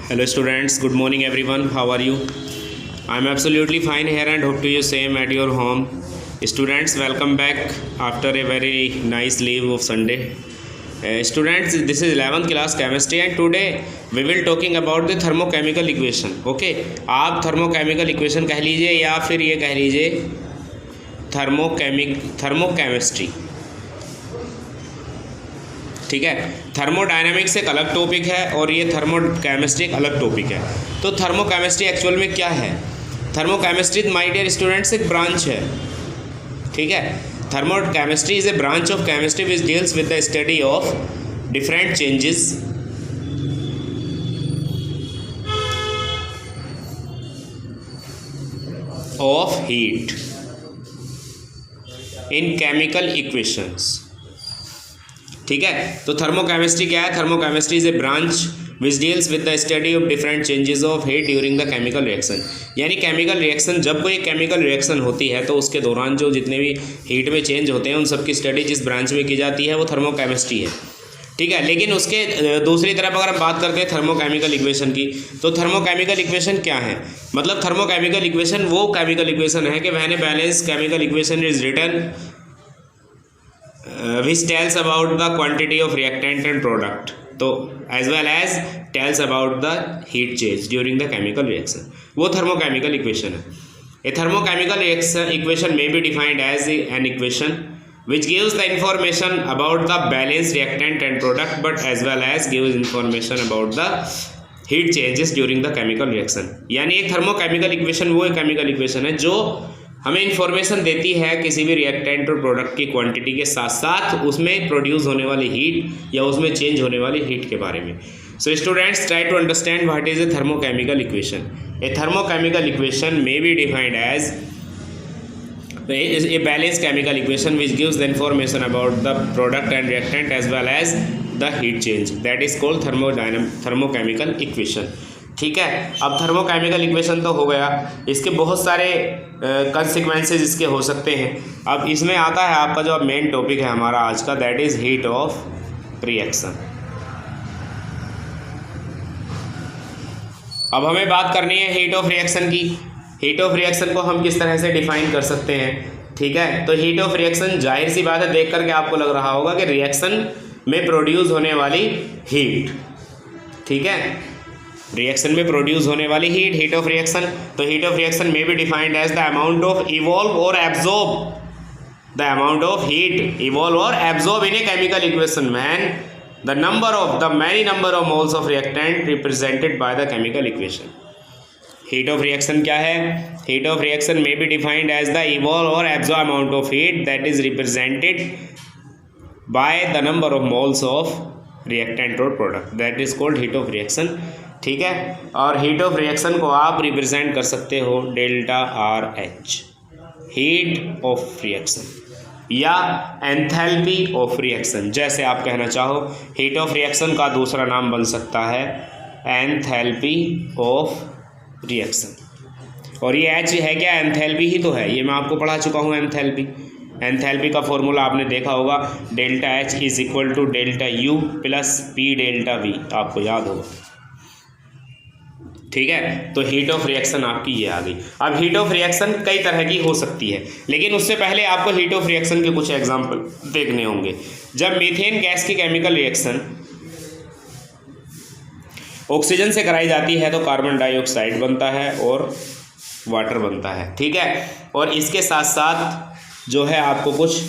Hello students, good morning everyone. How are you? I am absolutely fine here and hope to you same at your home. Students, welcome back after a very nice leave of Sunday. Students, this is 11th class chemistry and today we will talking about the thermochemical equation. Okay, आप thermochemical equation कह लीजिए या फिर ये कह लीजिए thermochemistry. ठीक है, थर्मोडायनामिक्स एक अलग टॉपिक है और ये थर्मोकेमिस्ट्री एक अलग टॉपिक है. तो थर्मोकेमिस्ट्री एक्चुअल में क्या है? थर्मोकेमिस्ट्री माय डियर स्टूडेंट्स एक ब्रांच है. ठीक है, thermochemistry is a branch of chemistry which deals with the study of different changes of heat in chemical equations. ठीक है, तो थर्मोकेमिस्ट्री क्या है? Thermochemistry is a branch which deals with the study of different changes of heat during the chemical reaction. यानी chemical reaction, जब कोई chemical reaction होती है तो उसके दौरान जो जितने भी हीट में चेंज होते हैं उन सब की स्टडी जिस ब्रांच में की जाती है वो थर्मोकेमिस्ट्री है. ठीक है, लेकिन उसके दूसरी तरफ अगर हम बात करते हैं थर्मोकेमिकल इक्वेशन की, तो थर्मोकेमिकल इक्वेशन क्या है? मतलब थर्मोकेमिकल इक्वेशन वो केमिकल इक्वेशन है कि when a balance chemical equation is written which tells about the quantity of reactant and product, तो as well as tells about the heat change during the chemical reaction. वो thermochemical equation है. A thermochemical equation may be defined as an equation which gives the information about the balanced reactant and product, but as well as gives information about the heat changes during the chemical reaction. यानी एक thermochemical equation वो एक chemical equation है जो हमें information देती है किसी भी रिएक्टेंट और प्रोडक्ट की क्वांटिटी के साथ साथ उसमें प्रोड्यूस होने वाली हीट या उसमें चेंज होने वाली हीट के बारे में. So students, try to understand what is a thermochemical equation. A thermochemical equation may be defined as a balance chemical equation which gives the information about the product and reactant as well as the heat change. That is called thermochemical equation. ठीक है, अब thermochemical equation तो हो गया, इसके बहुत सारे consequences इसके हो सकते हैं. अब इसमें आता है आपका जो मेन टॉपिक है हमारा आज का, that is heat of reaction. अब हमें बात करनी है हीट ऑफ रिएक्शन की. हीट ऑफ रिएक्शन को हम किस तरह से डिफाइन कर सकते हैं? ठीक है, तो हीट ऑफ रिएक्शन जाहिर सी बात है, देख करके आपको लग रहा होगा कि रिएक्शन में प्रोड्यूस होने वाली हीट. ठीक है, रिएक्शन में प्रोड्यूस होने वाली हीट, हीट ऑफ रिएक्शन. तो हीट ऑफ रिएक्शन में भी defined as the amount of evolve और absorb, the amount of heat evolve और absorb in a chemical equation when the number of the many number of moles of reactant represented by the chemical equation. Heat of reaction क्या है? Heat of reaction में भी defined as the evolve और absorb amount of heat that is represented by the number of moles of reactant और product, that is called heat of reaction. ठीक है, और heat of reaction को आप represent कर सकते हो delta R H, heat of reaction या एंथैल्पी ऑफ रिएक्शन, जैसे आप कहना चाहो. हीट ऑफ रिएक्शन का दूसरा नाम बन सकता है एंथैल्पी ऑफ रिएक्शन. और ये एच है क्या? एंथैल्पी ही तो है, ये मैं आपको पढ़ा चुका हूँ. एंथैल्पी का फॉर्मूला आपने देखा होगा, delta H is equal to delta U plus P delta V, आपको याद होगा. ठीक है, तो हीट ऑफ रिएक्शन आपकी ये आ गई. अब हीट ऑफ रिएक्शन कई तरह की हो सकती है, लेकिन उससे पहले आपको हीट ऑफ रिएक्शन के कुछ एग्जांपल देखने होंगे. जब मीथेन गैस की केमिकल रिएक्शन ऑक्सीजन से कराई जाती है तो कार्बन डाइऑक्साइड बनता है और वाटर बनता है. ठीक है, और इसके साथ साथ जो है आपको कुछ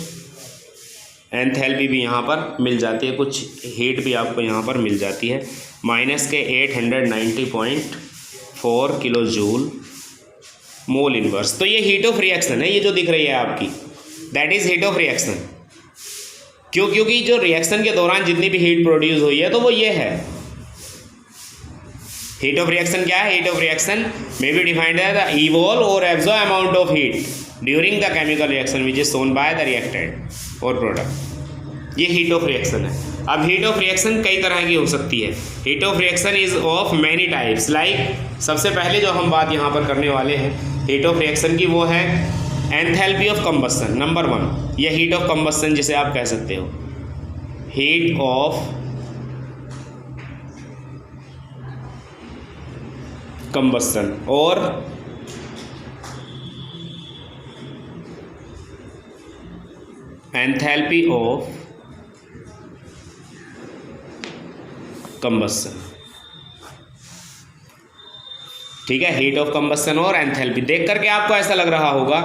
एंथैल्पी भी यहाँ पर मिल जाती है, कुछ हीट भी आपको यहाँ पर मिल जाती है. माइनस के 890.4 किलो जूल मोल इनवर्स. तो ये हीट ऑफ रिएक्शन है, ये जो दिख रही है आपकी, that is heat of reaction. क्यों? क्योंकि जो रिएक्शन के दौरान जितनी भी हीट प्रोड्यूस हुई है तो वो ये है. हीट ऑफ रिएक्शन क्या है? Heat of reaction may be defined as the evolve और absorb amount of heat during the chemical reaction which is shown by the reactant और प्रोडक्ट. ये हीट ऑफ रिएक्शन है. अब हीट ऑफ रिएक्शन कई तरह की हो सकती है. Heat of reaction is of many types. Like सबसे पहले जो हम बात यहाँ पर करने वाले हैं हीट ऑफ रिएक्शन की, वो है एंथैल्पी ऑफ कंबस्शन. नंबर 1, यह हीट ऑफ कंबस्शन जिसे आप कह सकते हो. Heat of combustion or enthalpy of combustion। ठीक है, हीट ऑफ कंबस्शन और एंथैल्पी। देख करके आपको ऐसा लग रहा होगा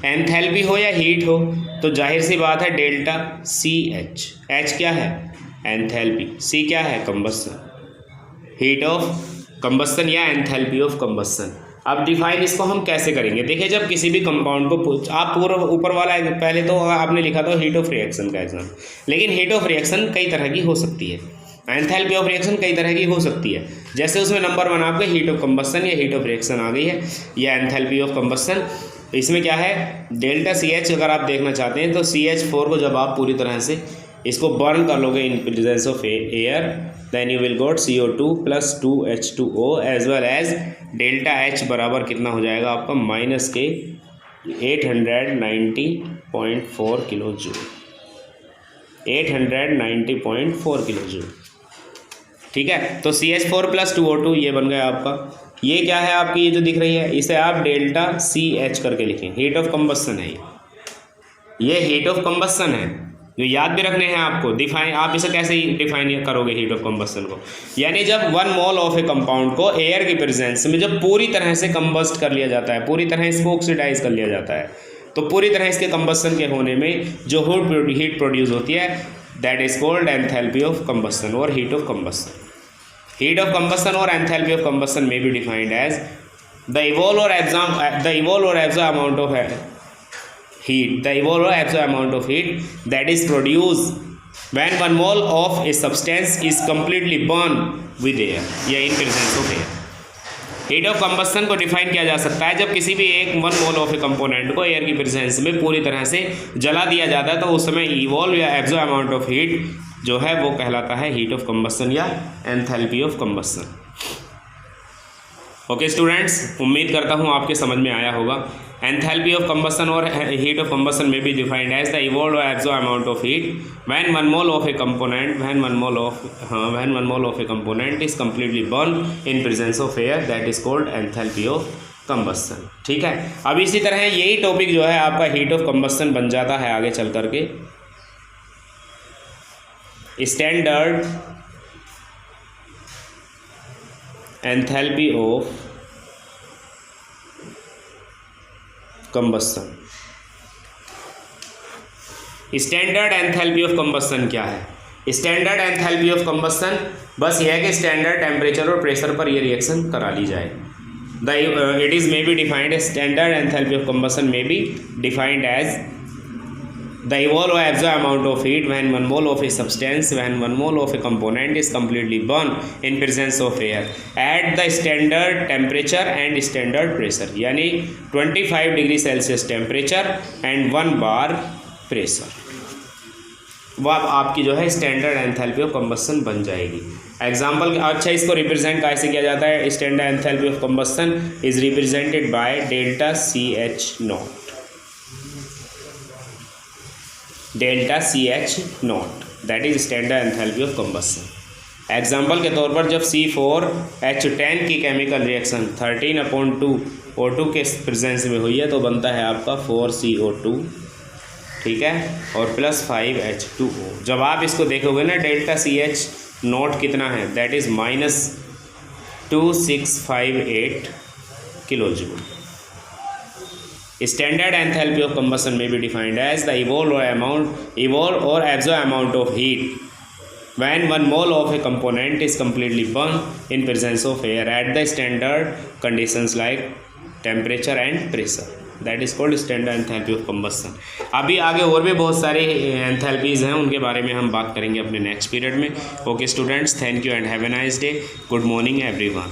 एंथैल्पी हो या हीट हो तो जाहिर सी बात है डेल्टा सी एच। एच क्या है? एंथैल्पी। सी क्या है? कंबस्शन। हीट ऑफ कंबस्शन या एंथैल्पी ऑफ कंबस्शन। अब डिफाइन इसको हम कैसे करेंगे? देखिए, जब किसी भी कंपाउंड को आप पूरा ऊपर वाला पहले तो आपने लिखा था हीट ऑफ रिएक्शन का एग्जाम, लेकिन हीट ऑफ रिएक्शन कई तरह की हो सकती है, एंथैल्पी ऑफ रिएक्शन कई तरह की हो सकती है। जैसे उसमें नंबर 1 आपके हीट ऑफ कंबस्शन या हीट ऑफ रिएक्शन आ गई है, या एंथैल्पी ऑफ कंबस्शन। इसमें क्या है? डेल्टा सी एच अगर आप देखना चाहते हैं तो CH4 को जब आप पूरी तरह से इसको बर्न कर लोगे in presence of air, then you will got CO2 + 2H2O as well as delta H बराबर कितना हो जाएगा आपका -के 890.4 किलो जूल। 890.4 kilo joule. ठीक है, तो CH4 + 2O2 ये बन गया आपका। ये क्या है आपकी, ये जो दिख रही है इसे आप डेल्टा CH करके लिखें, हीट ऑफ कंबस्शन है ये हीट ऑफ कंबस्शन है, जो याद भी रखने हैं आपको। डिफाइन आप इसे कैसे डिफाइन करोगे हीट ऑफ कंबस्शन को? यानी जब 1 मोल ऑफ ए कंपाउंड को एयर की प्रेजेंस में जब पूरी तरह से कंबस्ट कर लिया जाता है, पूरी तरह इसको ऑक्सीडाइज कर लिया जाता है, तो पूरी तरह इसके कंबस्शन के होने में जो हीट प्रोड्यूस होती है that is called enthalpy of combustion और heat of combustion. Heat of combustion और एंथैल्पी ऑफ कंबस्शन में भी डिफाइंड एज द इवोल्व और absorb amount of heat, the evolve or absorb amount of heat that is produced when 1 mole of a substance is completely burned with air या in presence of air। Heat of combustion को define किया जा सकता है जब किसी भी एक 1 मोल ऑफ ए कंपोनेंट को एयर की प्रेजेंस में पूरी तरह से जला दिया जाता है, तो उस समय इवॉल्व या एब्जॉर्ब अमाउंट ऑफ हीट जो है वो कहलाता है हीट ऑफ कंबस्शन या enthalpy of combustion. Okay students, उम्मीद करता हूँ आपके समझ में आया होगा। एंथैल्पी ऑफ कंबस्शन और हीट ऑफ कंबस्शन में भी डिफाइंड एज द इवॉल्व और absorb amount of heat when 1 mole of A component is completely burn in presence of air that is called enthalpy of combustion. ठीक है, अब इसी तरह यही टॉपिक जो है आपका हीट ऑफ कंबस्शन बन जाता है आगे चल करके standard enthalpy of combustion. Standard enthalpy of combustion क्या है? स्टैंडर्ड एंथैल्पी ऑफ कंबस्शन बस यह है कि स्टैंडर्ड टेम्परेचर और प्रेशर पर ये रिएक्शन करा ली जाए। It is may be defined standard enthalpy of combustion may be defined as the evolve or absorb amount of heat when 1 mole of a substance when 1 mole of a component is completely burned in presence of air at the standard temperature and standard pressure, यानी 25 degree Celsius temperature and 1 bar pressure. वो अब आपकी जो है standard enthalpy of combustion बन जाएगी। Example, अच्छा इसको रिप्रेजेंट कैसे किया जाता है? Standard enthalpy of combustion is represented by delta CH0, delta CH0 that is standard enthalpy of combustion. Example के तौर पर जब C4H10 की केमिकल रिएक्शन 13/2 O2 के प्रेजेंस में हुई है तो बनता है आपका 4CO2, ठीक है, और +5H2O। जब आप इसको देखोगे ना डेल्टा CH0 कितना है that is -2658 kilo joule. Standard enthalpy of combustion may be defined as the evolve or absorb amount of heat when 1 mole of a component is completely burned in presence of air at the standard conditions like temperature and pressure, that is called standard enthalpy of combustion। अभी आगे और भी बहुत सारे एंथैल्पीज़ हैं, उनके बारे में हम बात करेंगे अपने नेक्स्ट पीरियड में। Okay students, thank you and have a nice day. Good morning everyone.